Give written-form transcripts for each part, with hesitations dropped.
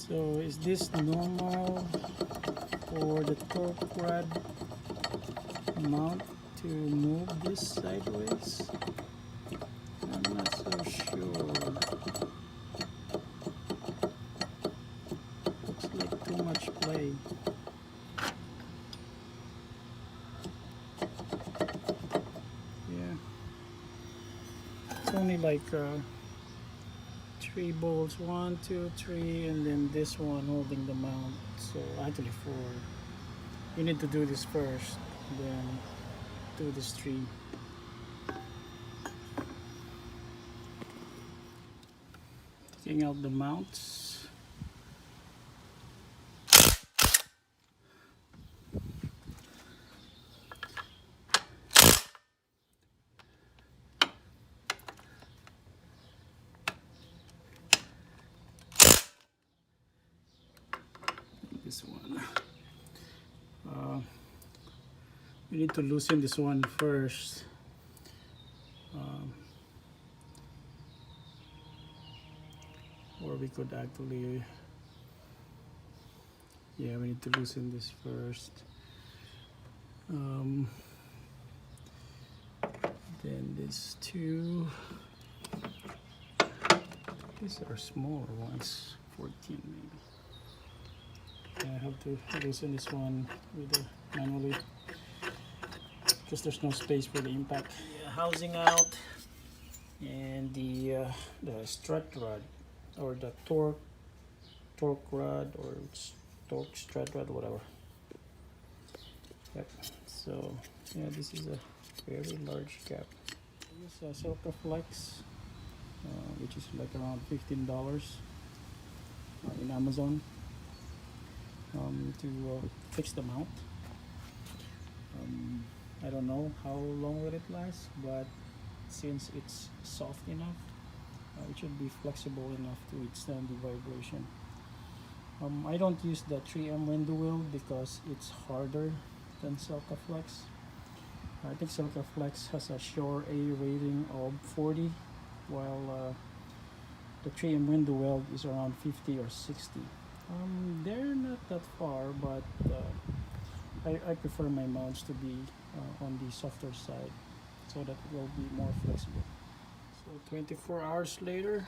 So is this normal for the torque rod mount to move this sideways? I'm not so sure. Looks like too much play. Yeah, it's only like 3 bolts, 1, 2, 3, and then this one holding the mount. So actually 4. You need to do this first, then do this 3. Taking out the mounts. This one. We need to loosen this one first. Or we could actually, yeah, we need to loosen this first. Then these 2. These are smaller ones, 14 maybe. I have to loosen this one with the manually because there's no space for the impact. Yeah, housing out, and the strut rod, or the torque rod, or torque strut rod, whatever. Yep. So yeah, this is a very large gap. This is a Silka Flex, which is like around $15 in Amazon, to fix the mount. I don't know how long will it last, but since it's soft enough, it should be flexible enough to withstand the vibration. I don't use the 3M window weld because it's harder than Silka Flex. I think Silka Flex has a Shore A rating of 40, while the 3M window weld is around 50 or 60. They're not that far, but I prefer my mounts to be on the softer side so that it will be more flexible. So 24 hours later,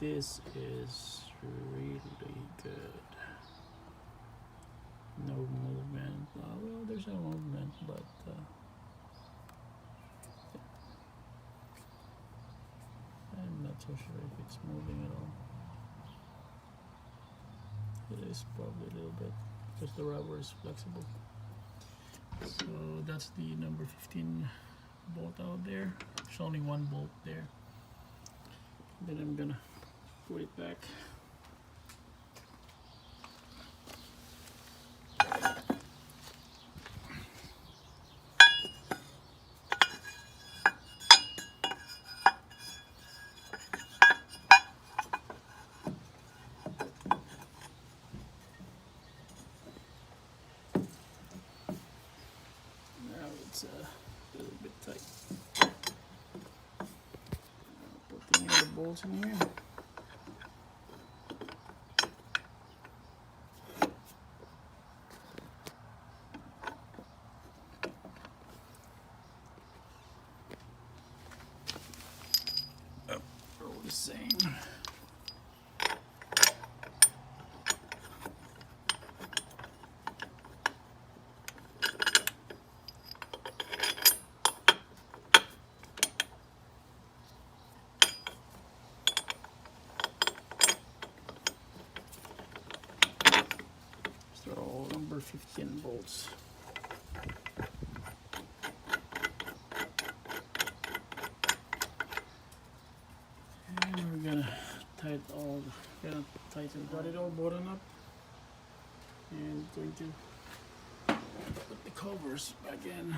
this is really good. No movement. Well, there's no movement, but I'm not so sure if it's moving at all. It is probably a little bit because the rubber is flexible. So that's the number 15 bolt out there. There's only 1 bolt there. Then I'm gonna put it back. It's a little bit tight. Putting the bolts in here. All the same. All number 15 bolts. And we're gonna tighten, got it all buttoned up, and going to put the covers back in.